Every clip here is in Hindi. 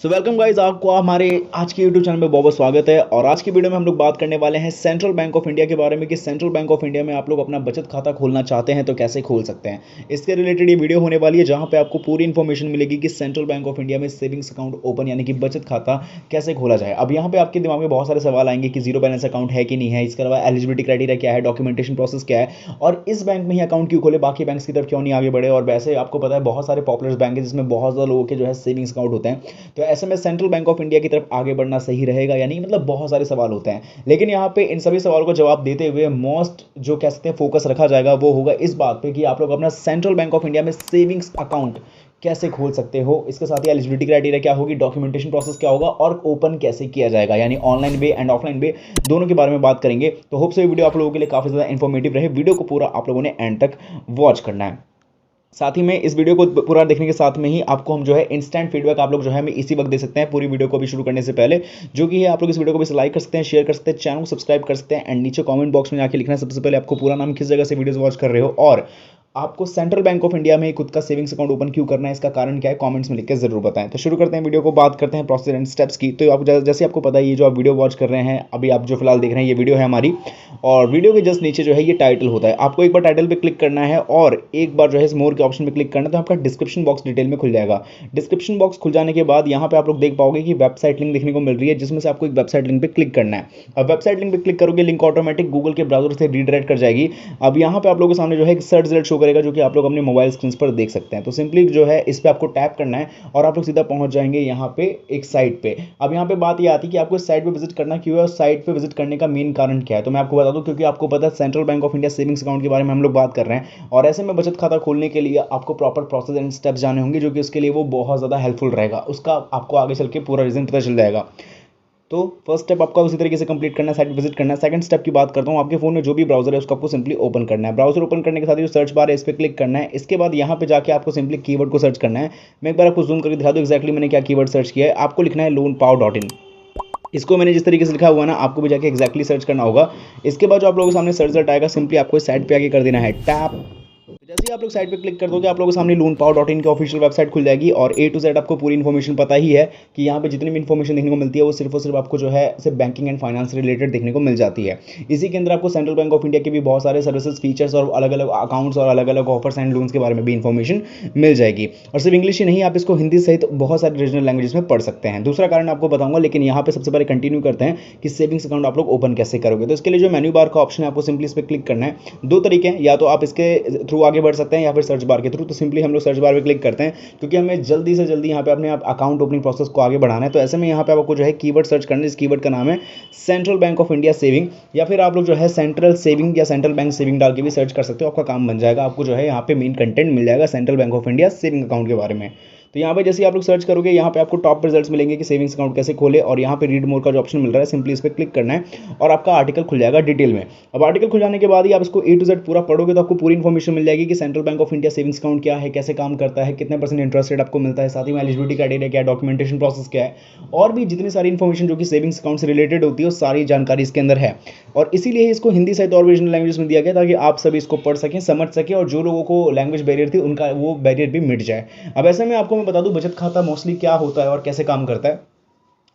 सो वेलकम गाइस, आपको हमारे आज के यूट्यूब चैनल में बहुत बहुत स्वागत है। और आज की वीडियो में हम लोग बात करने वाले हैं सेंट्रल बैंक ऑफ इंडिया के बारे में कि सेंट्रल बैंक ऑफ इंडिया में आप लोग अपना बचत खाता खोलना चाहते हैं तो कैसे खोल सकते हैं। इसके रिलेटेड ये वीडियो होने वाली है जहां पे आपको पूरी इन्फॉर्मेशन मिलेगी कि सेंट्रल बैंक ऑफ इंडिया में सेविंग्स अकाउंट ओपन यानी कि बचत खाता कैसे खोला जाए। अब यहाँ पे आपके दिमाग में बहुत सारे सवाल आएंगे कि जीरो बैलेंस अकाउंट है कि नहीं है, इसके अलावा एलिजिबिलिटी क्राइटेरिया क्या है, डॉक्यूमेंटेशन प्रोसेस क्या है, और इस बैंक में ही अकाउंट क्यों खोले, बाकी बैंक की तरफ क्यों नहीं आगे बढ़े। और वैसे आपको पता है बहुत सारे पॉपुलर बैंक है जिसमें बहुत ज़्यादा लोगों के जो है सेविंग्स अकाउंट होते हैं, तो ऐसे में सेंट्रल बैंक ऑफ इंडिया की तरफ आगे बढ़ना सही रहेगा या नहीं, मतलब बहुत सारे सवाल होते हैं। लेकिन यहाँ पे इन सभी सवालों को जवाब देते हुए मोस्ट जो कह सकते हैं फोकस रखा जाएगा वो होगा इस बात पे कि आप लोग अपना सेंट्रल बैंक ऑफ इंडिया में सेविंग्स अकाउंट कैसे खोल सकते हो। इसके साथ ही एलिजिबिलिटी क्राइटेरिया क्या होगी, डॉक्यूमेंटेशन प्रोसेस क्या होगा और ओपन कैसे किया जाएगा, यानी ऑनलाइन वे एंड ऑफलाइन वे दोनों के बारे में बात करेंगे। तो होप से ये वीडियो आप लोगों के लिए काफी ज्यादा इंफॉर्मेटिव रहे। वीडियो को पूरा आप लोगों ने एंड तक वॉच करना है। साथ ही में इस वीडियो को पूरा देखने के साथ में ही आपको हम जो है इंस्टेंट फीडबैक आप लोग जो है हमें इसी वक्त दे सकते हैं पूरी वीडियो को भी शुरू करने से पहले, जो कि है आप लोग इस वीडियो को भी लाइक कर सकते हैं, शेयर कर सकते हैं, चैनल को सब्सक्राइब कर सकते हैं एंड नीचे कमेंट बॉक्स में जाके लिखना है सबसे पहले आपको पूरा नाम, किस जगह से वीडियोस वॉच कर रहे हो और आपको सेंट्रल बैंक ऑफ इंडिया में खुद का सेविंग्स अकाउंट ओपन क्यों करना है, इसका कारण क्या है, कमेंट्स में लिख के जरूर बताएं। तो शुरू करते हैं वीडियो को, बात करते हैं प्रोसेस एंड स्टेप्स की। तो आप जैसे आपको पता है ये जो आप वीडियो वॉच कर रहे हैं अभी, आप जो फिलहाल देख रहे हैं ये वीडियो है हमारी, और वीडियो के जस्ट नीचे जो है ये टाइटल होता है। आपको एक बार टाइटल पे क्लिक करना है और एक बार जो है मोर के ऑप्शन में क्लिक करना है तो आपका डिस्क्रिप्शन बॉक्स डिटेल में खुल जाएगा। डिस्क्रिप्शन बॉक्स खुल जाने के बाद यहाँ पे आप लोग देख पाओगे कि वेबसाइट लिंक देखने को मिल रही है, जिसमें से आपको एक वेबसाइट लिंक पे क्लिक करना है। अब वेबसाइट लिंक पे क्लिक करोगे, लिंक ऑटोमेटिक गूगल के ब्राउजर से रीडायरेक्ट कर जाएगी। अब यहाँ पे आप लोगों के सामने जो है एक सर्च रिजल्ट शो करेगा, जो कि आप लोग अपने मोबाइल स्क्रीन पर देख सकते हैं। तो सिंपली जो है इस पे आपको टैप करना है और आप लोग सीधा पहुंच जाएंगे यहाँ पे एक साइट पे। अब यहाँ पे बात ये आती है कि आपको इस साइट पे विजिट करना क्यों है और साइट पे विजिट करने का मेन कारण क्या है। तो मैं आपको बता दूं, क्योंकि आपको पता है central bank of India savings account के बारे में हम लोग बात कर रहे हैं, और ऐसे में बचत खाता खोलने के लिए आपको प्रॉपर प्रोसेस एंड स्टेप्स जाने होंगे, जो कि उसके लिए वो बहुत ज्यादा हेल्पफुल रहेगा। उसका आपको आगे चल के पूरा रीजन पता चल जाएगा। तो फर्स्ट स्टेप आपका उसी तरीके से कंप्लीट करना है, साइट विजिट करना है। सेकंड स्टेप की बात करता हूँ, आपके फोन में जो भी ब्राउजर है उसको आपको सिंपली ओपन करना है। ब्राउजर ओपन करने के साथ ही जो सर्च बार है इस पर क्लिक करना है। इसके बाद यहाँ पे जाके आपको सिंपली कीवर्ड को सर्च करना है। मैं एक बार आपको जूम करके दिखा दूँ एक्जैक्टली मैंने क्या कीवर्ड सर्च किया है। आपको लिखना है loanpow.in। इसको मैंने जिस तरीके से लिखा हुआ ना, आपको भी जाके एक्जैक्टली सर्च करना होगा। इसके बाद जो आप लोगों के सामने सर्च रिजल्ट आएगा, सिंपली आपको इस साइट पे आगे कर देना है टैप। जैसे ही आप लोग साइट पे क्लिक कर दोगे, आप लोगों के सामने loanpow.in की ऑफिशियल वेबसाइट खुल जाएगी और ए टू जेड आपको पूरी इन्फॉर्मेशन पता ही है कि यहाँ पे जितनी भी इन्फॉर्मेशन देखने को मिलती है वो सिर्फ और सिर्फ आपको जो है सिर्फ बैंकिंग एंड फाइनेंस से रिलेटेड देखने को मिल जाती है। इसी के अंदर आपको सेंट्रल बैंक ऑफ इंडिया के भी बहुत सारे सर्विसेज, फीचर्स और अलग अलग अकाउंट्स और अलग अलग ऑफर्स एंड लोन्स के बारे में भी इन्फॉर्मेशन मिल जाएगी। और सिर्फ इंग्लिश ही नहीं, आप इसको हिंदी सहित बहुत सारे रीजनल लैंग्वेजेस में पढ़ सकते हैं। दूसरा कारण आपको बताऊंगा, लेकिन यहाँ पे सबसे पहले कंटिन्यू करते हैं कि सेविंग्स अकाउंट आप लोग ओपन कैसे करोगे। तो इसके लिए जो मेन्यू बार का ऑप्शन है आपको सिंपली इस पर क्लिक करना है। दो तरीके हैं, या तो आप इसके थ्रू आगे बढ़ सकते हैं या फिर सर्च बार के थ्रू। तो सिंपली हम लोग सर्च बार पे क्लिक करते हैं, क्योंकि हमें जल्दी से जल्दी यहाँ पे अपने अकाउंट ओपनिंग प्रोसेस को आगे बढ़ाना है। तो ऐसे में यहाँ पे आपको जो है कीवर्ड सर्च करना है। इस कीवर्ड का नाम है central bank of India saving, या फिर आप लोग जो है सेंट्रल सेविंग या सेंट्रल बैंक सेविंग डाल के भी सर्च कर सकते हो। आपका काम बन जाएगा, आपको जो है यहाँ पे मेन कंटेंट मिल जाएगा central bank of India saving account के बारे में। तो यहाँ पे जैसे आप लोग सर्च करोगे, यहाँ पे आपको टॉप रिजल्ट्स मिलेंगे कि सेविंग्स अकाउंट कैसे खोले, और यहाँ पे रीड मोर का जो ऑप्शन मिल रहा है सिंपली इस पर क्लिक करना है और आपका आर्टिकल खुल जाएगा डिटेल में। अब आर्टिकल खुल जाने के बाद ही आप इसको ए टू जेड पूरा पढ़ोगे तो आपको पूरी इन्फॉर्मेशन मिल जाएगी कि central bank of India savings account क्या है, कैसे काम करता है, कितने % इंटरेस्ट रेट आपको मिलता है, साथ ही में एलिजिबिलिटी क्राइटेरिया क्या है, डॉक्यूमेंटेशन प्रोसेस क्या है, और भी जितनी सारी इन्फॉर्मेशन जो कि सेविंग्स अकाउंट से रिलेटेड होती है वो सारी जानकारी इसके अंदर है। और इसीलिए इसको हिंदी सहित और रीजनल लैंग्वेज में दिया गया ताकि आप सभी इसको पढ़ सकें, समझ सकें, और जो लोगों को लैंग्वेज बैरियर थी उनका वो बैरियर भी मिट जाए। अब ऐसे में आपको मैं बता दूं बचत खाता मोस्टली क्या होता है और कैसे काम करता है।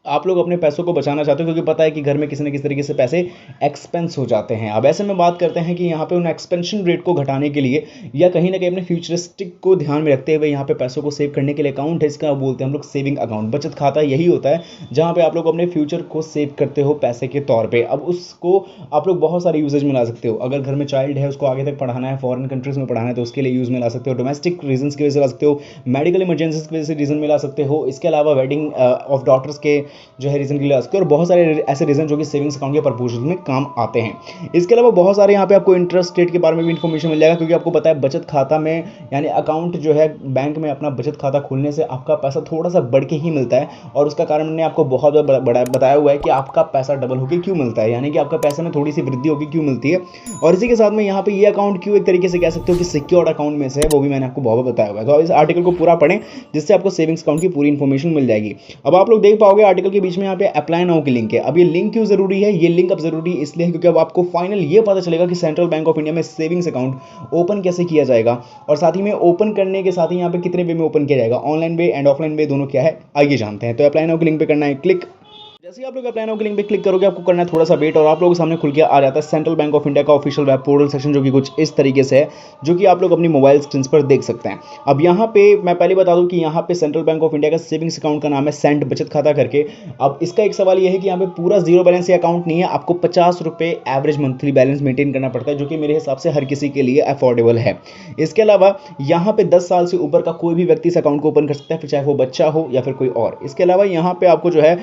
आप लोग अपने पैसों को बचाना चाहते हो, क्योंकि पता है कि घर में किसी न किसी तरीके से पैसे एक्सपेंस हो जाते हैं। अब ऐसे में बात करते हैं कि यहाँ पे उन एक्सपेंशन रेट को घटाने के लिए या कहीं ना कहीं अपने फ्यूचरिस्टिक को ध्यान में रखते हुए यहाँ पे पैसों को सेव करने के लिए अकाउंट है, इसका बोलते हैं हम लोग सेविंग अकाउंट। बचत खाता यही होता है जहाँ पे आप लोग अपने फ्यूचर को सेव करते हो पैसे के तौर पर। अब उसको आप लोग बहुत सारे यूजेज में ला सकते हो। अगर घर में चाइल्ड है, उसको आगे तक पढ़ाना है, फॉरेन कंट्रीज में पढ़ाना है, तो उसके लिए यूज में ला सकते हो। डोमेस्टिक रीजन की वजह से ला सकते हो, मेडिकल इमरजेंसीज की वजह से रीजन में ला सकते हो। इसके अलावा वेडिंग ऑफ डॉटर्स के जो है रीजन और बहुत सारे ऐसे रीजन जो कि सेविंग्स अकाउंट के पर्पस में काम आते हैं। इसके अलावा बहुत सारे यहाँ पे आपको इंटरेस्ट रेट के बारे में भी इन्फॉर्मेशन मिल जाएगा, क्योंकि आपको पता है बचत खाता में यानी अकाउंट जो है बैंक में अपना बचत खाता खोलने से आपका पैसा थोड़ा सा बढ़ के ही मिलता है। और उसका कारण मैंने आपको बहुत बड़ा बताया हुआ है कि आपका पैसा डबल होकर क्यों मिलता है, यानी कि आपका पैसे में थोड़ी सी वृद्धि होकर क्यों मिलती है। और इसी के साथ में यहाँ पे ये अकाउंट क्यों एक तरीके से कह सकते हो कि सिक्योर्ड अकाउंट में से है, वो भी मैंने आपको बहुत बताया हुआ है। तो इस आर्टिकल को पूरा पढ़ें जिससे आपको सेविंग्स अकाउंट की पूरी इन्फॉर्मेशन मिल जाएगी। अब आप लोग देख पाओगे आर्टिकल के बीच में यहाँ पे अप्लाई नाउ की लिंक है। अब ये लिंक क्यों जरूरी है? ये लिंक अब जरूरी इसलिए है क्योंकि अब आपको फाइनल ये पता चलेगा कि सेंट्रल बैंक ऑफ इंडिया में सेविंग्स अकाउंट ओपन कैसे किया जाएगा, और साथ ही में ओपन करने के साथ ही यहाँ पे कितने वे में ओपन किया जाएगा, ऑनलाइन वे एंड ऑफलाइन वे दोनों क्या है, आइए जानते हैं। तो अप्लाई नाउ की लिंक पे करना है क्लिक। जैसे ही आप लोग अप्लाई नाउ की लिंक पे क्लिक करोगे आपको करना है थोड़ा सा वेट, और आप लोगों के सामने खुल के आ जाता है सेंट्रल बैंक ऑफ इंडिया का ऑफिशियल वेब पोर्टल सेक्शन, जो कि कुछ इस तरीके से है, जो कि आप लोग अपनी मोबाइल स्क्रीन पर देख सकते हैं। अब यहाँ पे मैं पहले बता दूं कि यहाँ पे सेंट्रल बैंक ऑफ इंडिया का सेविंग्स अकाउंट का नाम है सेंट बचत खाता करके। अब इसका एक सवाल यह है कि यहाँ पे पूरा जीरो बैलेंस ये अकाउंट नहीं है, आपको 50 रुपये एवरेज मंथली बैलेंस मेंटेन करना पड़ता है, जो कि मेरे हिसाब से हर किसी के लिए अफोर्डेबल है। इसके अलावा यहाँ पे 10 साल से ऊपर का कोई भी व्यक्ति इस अकाउंट को ओपन कर सकता है, फिर चाहे वो बच्चा हो या फिर कोई और। इसके अलावा यहाँ पे आपको जो है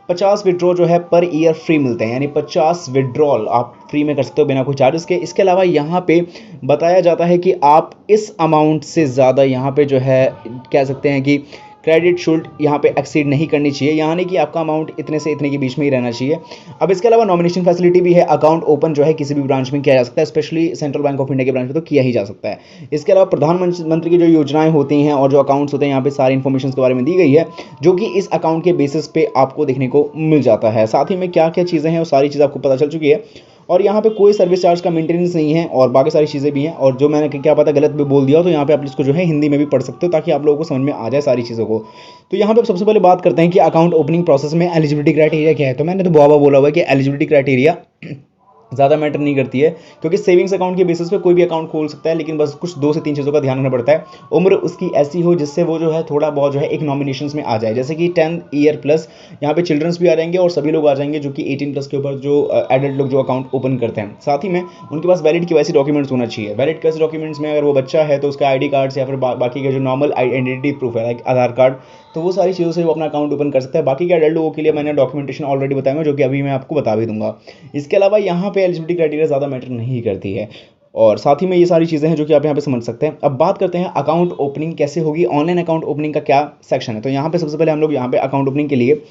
50 विड्रॉ जो है पर ईयर फ्री मिलते हैं, यानी 50 विड्रॉल आप फ्री में कर सकते हो बिना कोई चार्जेस के। इसके अलावा यहाँ पे बताया जाता है कि आप इस अमाउंट से ज़्यादा यहाँ पे जो है कह सकते हैं कि क्रेडिट शुल्ड यहाँ पे एक्सीड नहीं करनी चाहिए, यानी कि आपका अमाउंट इतने से इतने के बीच में ही रहना चाहिए। अब इसके अलावा नॉमिनेशन फैसिलिटी भी है, अकाउंट ओपन जो है किसी भी ब्रांच में किया जा सकता है, specially central bank of India के ब्रांच में तो किया ही जा सकता है। इसके अलावा प्रधानमंत्री की जो योजनाएं होती हैं और जो अकाउंट्स होते हैं, यहाँ पे सारी इन्फॉर्मेशन के बारे में दी गई है, जो कि इस अकाउंट के बेसिस पे आपको देखने को मिल जाता है। साथ ही में क्या क्या चीज़ें हैं वो सारी चीज़ आपको पता चल चुकी है, और यहाँ पे कोई सर्विस चार्ज का मेंटेनेंस नहीं है, और बाकी सारी चीज़ें भी हैं। और जो मैंने क्या पता गलत भी बोल दिया तो यहाँ पे आप इसको जो है हिंदी में भी पढ़ सकते हो, ताकि आप लोगों को समझ में आ जाए सारी चीज़ों को। तो यहाँ पे सबसे पहले बात करते हैं कि अकाउंट ओपनिंग प्रोसेस में एलिजिबिलिटी क्राइटेरिया क्या है। तो मैंने तो बहुत बोला हुआ है कि एलिजिबिलिटी क्राइटेरिया ज़्यादा मैटर नहीं करती है, क्योंकि सेविंग्स अकाउंट के बेसिस पे कोई भी अकाउंट खोल सकता है, लेकिन बस कुछ 2 से 3 चीज़ों का ध्यान रखना पड़ता है। उम्र उसकी ऐसी हो जिससे वो जो है थोड़ा बहुत जो है एक नॉमिनेशंस में आ जाए, जैसे कि 10 ईयर प्लस, यहाँ पे चिल्ड्रंस भी आ जाएंगे और सभी लोग आ जाएंगे जो कि 18 प्लस के ऊपर जो एडल्ट लोग जो अकाउंट ओपन करते हैं। साथ ही में उनके पास वैलिड केवाईसी डॉक्यूमेंट्स होना चाहिए। वैलिड केवाईसी डॉक्यूमेंट्स में अगर वो बच्चा है तो उसका आईडी कार्ड या फिर बाकी के जो नॉर्मल आइडेंटिटी प्रूफ है लाइक आधार कार्ड, तो वो सारी चीज़ों से वो अपना अकाउंट ओपन कर सकता है। बाकी के एडल्ट लोगों के लिए मैंने डॉक्यूमेंटेशन ऑलरेडी बताया, जो कि अभी मैं आपको बता भी दूंगा। इसके अलावा यहाँ पे एलिजिबिलिटी क्राइटेरिया ज़्यादा मैटर नहीं करती है, और साथ ही में ये सारी चीज़ें हैं जो कि आप यहाँ पे समझ सकते हैं। अब बात करते हैं अकाउंट ओपनिंग कैसे होगी, ऑनलाइन अकाउंट ओपनिंग का क्या सेक्शन है। तो यहाँ पे सबसे पहले हम लोग यहाँ पे अकाउंट ओपनिंग के लिए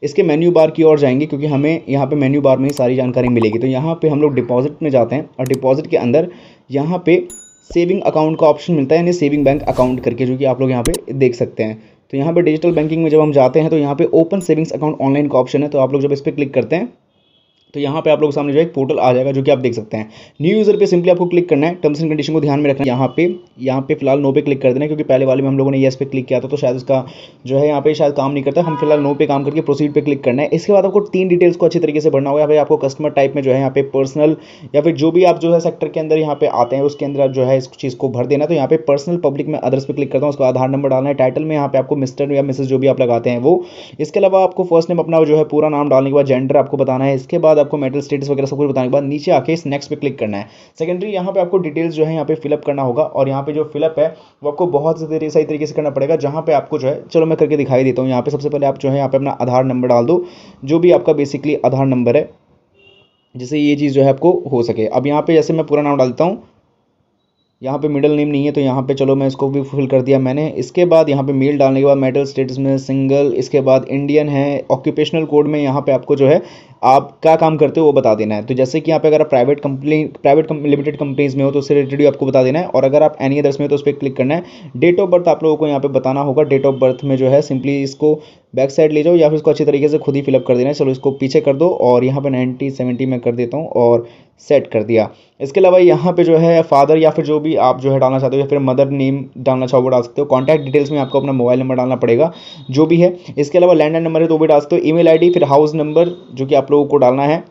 इसके मेन्यू बार की ओर जाएंगे, क्योंकि हमें यहाँ पे मेन्यू बार में ही सारी जानकारी मिलेगी। तो यहाँ पे हम लोग डिपॉजिट में जाते हैं, और डिपॉजिट के अंदर यहाँ पे सेविंग अकाउंट का ऑप्शन मिलता है, यानी सेविंग बैंक अकाउंट करके, जो कि आप लोग यहाँ पे देख सकते हैं। तो यहाँ पे डिजिटल बैंकिंग में जब हम जाते हैं तो यहाँ पे ओपन सेविंग्स अकाउंट ऑनलाइन का ऑप्शन है। तो आप लोग जब इस पर क्लिक करते हैं तो यहाँ पे आप लोगों के सामने जो है एक पोर्टल आ जाएगा, जो कि आप देख सकते हैं। न्यू यूज़र पे सिंपली आपको क्लिक करना है, टर्म्स एंड कंडीशन को ध्यान में रखना है। यहाँ पे फिलहाल नो पे क्लिक कर देना है, क्योंकि पहले वाले में हम लोगों ने येस पे क्लिक किया था तो शायद उसका जो है यहाँ पे शायद काम नहीं करता। हम फिलहाल नो पे काम करके प्रोसीड पे क्लिक करना है। इसके बाद आपको 3 डिटेल्स को अच्छी तरीके से भरना होगा। यहाँ पे आपको कस्टमर टाइप में जो है यहाँ पे पर्सनल, या फिर जो भी आप जो है सेक्टर के अंदर यहाँ पे आते हैं उसके अंदर जो है इस चीज़ को भर देना। तो यहाँ पे पर्सनल, पब्लिक में अदर्स पे क्लिक करता हूँ, उसका आधार नंबर डालना है। टाइटल में यहाँ पे आपको मिस्टर या मिसेस जो भी आप लगाते हैं वो। इसके अलावा आपको फर्स्ट नेम अपना जो है पूरा नाम डालने के बाद जेंडर आपको बताना है। इसके बाद आपको मेटल स्टेटस वगैरह सब कुछ बताने के बाद नीचे आके इस नेक्स्ट पे क्लिक करना है। सेकेंडरी यहाँ पे आपको डिटेल्स जो है यहाँ पे फिलअप करना होगा, और यहाँ पे जो फिलअप है वो आपको बहुत सही तरीके से करना पड़ेगा। जहाँ पे आपको जो है, चलो मैं करके दिखाई देता हूँ। यहाँ पे सबसे पहले आप जो है यहाँ पे अपना आधार नंबर डाल दो, जो भी आपका बेसिकली आधार नंबर है, जिससे ये चीज़ जो है आपको हो सके। अब यहाँ पे जैसे मैं पूरा नाम डालता हूँ, यहाँ पे मिडिल नेम नहीं है तो यहाँ पे चलो मैं इसको भी फिल कर दिया मैंने। इसके बाद यहाँ पे मेल डालने के बाद मेटल स्टेटस में सिंगल, इसके बाद इंडियन है। ऑक्यूपेशनल कोड में यहाँ पे आपको जो है आप क्या काम करते हो वो बता देना है। तो जैसे कि यहाँ पे अगर आप प्राइवेट लिमिटेड कंपनीज में हो तो उससे रिलेटेड आपको बता देना है, और अगर आप एनी अदर्स में हो तो उस पर क्लिक करना है। डेट ऑफ बर्थ आप लोगों को यहाँ पे बताना होगा। डेट ऑफ बर्थ में जो है सिंपली इसको बैक साइड ले जाओ, या फिर इसको अच्छी तरीके से खुद ही फिलअप कर देना है। चलो इसको पीछे कर दो, और यहाँ पे 90-70 में कर देता हूँ और सेट कर दिया। इसके अलावा यहाँ पे जो है फादर या फिर जो भी आप जो है डालना चाहते हो, या फिर मदर नेम डालना चाहो वो डाल सकते हो। कॉन्टैक्ट डिटेल्स में आपको अपना मोबाइल नंबर डालना पड़ेगा जो भी है। इसके अलावा लैंडलाइन नंबर है तो वो भी डाल सकते हो। ईमेल आईडी, फिर हाउस नंबर जो कि आप लोगों को डालना है,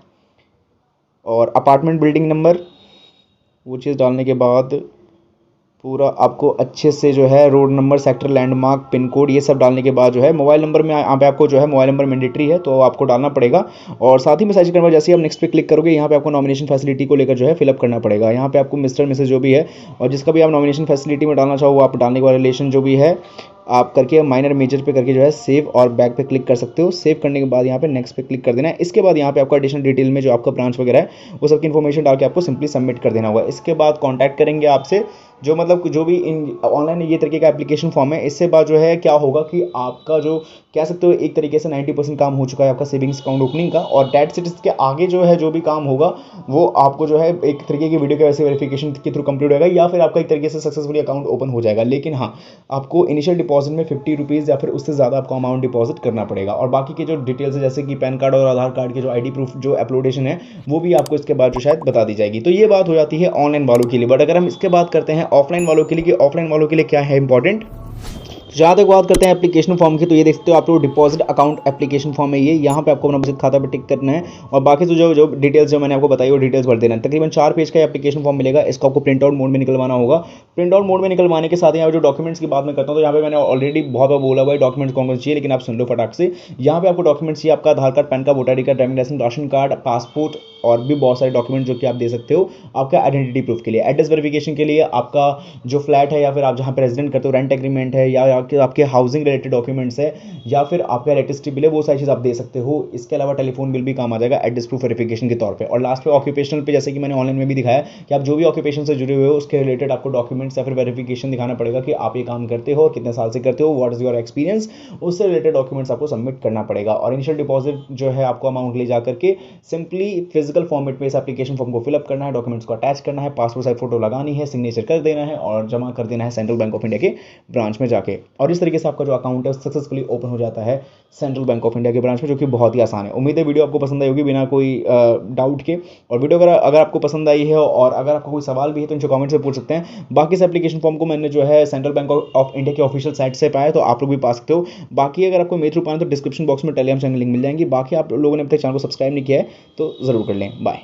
और अपार्टमेंट बिल्डिंग नंबर, वो चीज़ डालने के बाद पूरा आपको अच्छे से जो है road number, sector, landmark, pin code, ये सब डालने के बाद जो है मोबाइल नंबर में यहाँ पे आपको जो है मोबाइल नंबर मैंडेटरी है तो आपको डालना पड़ेगा। और साथ ही में सर्च करने के बाद जैसे ही आप नेक्स्ट पे क्लिक करोगे, यहाँ पे आपको नॉमिनेशन फैसिलिटी को लेकर जो है फिलअप करना पड़ेगा। यहाँ पे आपको मिस्टर मिसेस जो भी है और जिसका भी आप नॉमिनेशन फैसिलिटी में डालना चाहो वो आप डालने के बाद रिलेशन जो भी है आप करके माइनर मेजर पे करके जो है सेव और बैक पे क्लिक कर सकते हो। सेव करने के बाद यहाँ पे नेक्स्ट पे क्लिक कर देना है। इसके बाद यहाँ पे आपका एडिशनल डिटेल में जो आपका ब्रांच वगैरह है वो सबकी इन्फॉर्मेशन डाल के आपको सिंपली सबमिट कर देना होगा। इसके बाद कॉन्टैक्ट करेंगे आपसे, जो मतलब जो भी ऑनलाइन ये तरीके का एप्लीकेशन फॉर्म है। इससे बाद जो है क्या होगा कि आपका जो कह सकते हो एक तरीके से 90% काम हो चुका है आपका सेविंग्स अकाउंट ओपनिंग का, और डेट सेट के आगे जो है जो भी काम होगा वो आपको जो है एक तरीके की वीडियो के वेरिफिकेशन के थ्रू कंप्लीट होगा, या फिर आपका एक तरीके से सक्सेसफुली अकाउंट ओपन हो जाएगा। लेकिन हाँ, आपको इनिशियल डिपॉजिट डिपॉजिट में 50 रुपीज़ या फिर उससे ज़्यादा आपको अमाउंट डिपॉजिट करना पड़ेगा। और बाकी के जो डिटेल्स है जैसे कि पैन कार्ड और आधार कार्ड के जो आईडी प्रूफ जो अपलोडेशन है वो भी आपको इसके बाद जो शायद बता दी जाएगी। तो ये बात हो जाती है ऑनलाइन वालों के लिए। बट अगर हम इसके बात करते हैं ऑफलाइन वालों के लिए कि ऑफलाइन वालों के लिए क्या है इंपॉर्टेंट, जहाँ तक बात करते हैं एप्लीकेशन फॉर्म की, तो ये देख सकते हो आप लोग डिपॉजिट अकाउंट एप्लीकेशन फॉर्म है ये। यहाँ पे आपको अपना बचत खाता पे टिक करना है और बाकी तो जो जो डिटेल्स जो मैंने आपको बताई वो डिटेल्स भर देना है। तकरीबन 4 पेज का एप्लीकेशन फॉर्म मिलेगा। इसको आपको प्रिंट आउट मोड में निकलवाना होगा। प्रिंट आउट मोड में निकलवाने के साथ यहाँ जो डॉक्यूमेंट्स की बात मैं करता हूँ तो यहाँ पे मैंने ऑलरेडी बहुत बार बोला हुआ है डॉक्यूमेंट्स कौन कौन चाहिए, लेकिन आप सुन लो फटाक से। यहाँ पे आपको डॉक्यूमेंट्स चाहिए आपका Aadhaar card, PAN card, voter I D card, driving licence, ration card, passport और भी बहुत सारे डॉक्यूमेंट जो कि आप दे सकते हो आपका आइडेंटिटी प्रूफ के लिए। एड्रेस वेरिफिकेशन के लिए आपका जो फ्लैट है या फिर आप जहाँ पे रेजिडेंट करते हो, रेंट एग्रीमेंट है या आपके हाउसिंग रिलेटेड डॉक्यूमेंट्स है या फिर आपका इलेक्ट्रिसिटी बिल है, वो सारी चीज़ आप दे सकते हो। इसके अलावा टेलीफोन बिल भी काम आ जाएगा एड्रेस प्रूफ वेरिफिकेशन के तौर पे। और लास्ट पे ऑक्यूपेशनल पे, जैसे कि मैंने ऑनलाइन में भी दिखाया कि आप जो भी ऑक्यूपेशन से जुड़े हुए हो उसके रिलेटेड आपको डॉक्यूमेंट्स या फिर वेरिफिकेशन दिखाना पड़ेगा कि आप ये काम करते हो, कितने साल से करते हो, व्हाट इज योर एक्सपीरियंस, उससे रिलेटेड डॉक्यूमेंट्स आपको सबमिट करना पड़ेगा। और इनिशियल डिपॉजिट जो है आपको अमाउंट ले जाकर के सिंपली फिजिकल फॉर्मेट में इस एप्लीकेशन फॉर्म को फिलअप करना है, डॉक्यूमेंट्स को अटैच करना है, पासपोर्ट साइज फोटो लगानी है, सिग्नेचर कर देना है और जमा कर देना है सेंट्रल बैंक ऑफ इंडिया के ब्रांच में जाके। और इस तरीके से आपका जो अकाउंट है सक्सेसफुली ओपन हो जाता है सेंट्रल बैंक ऑफ इंडिया के ब्रांच में, जो कि बहुत ही आसान है। उम्मीद है वीडियो आपको पसंद आई होगी बिना कोई डाउट के। और वीडियो अगर आपको पसंद आई है और अगर आपको कोई सवाल भी है तो इनसे कमेंट से पूछ सकते हैं। बाकी इस एप्लीकेशन फॉर्म को मैंने जो है सेंट्रल बैंक ऑफ इंडिया की ऑफिशियल साइट से पाया, तो आप लोग भी पा सकते हो। बाकी अगर आपको मेरे थ्रू पाना तो डिस्क्रिप्शन बॉक्स में टेलीग्राम चैनल लिंक मिल जाएंगी। बाकी आप लोगों ने अब तक चैनल को सब्सक्राइब नहीं किया है तो जरूर कर लें। बाय।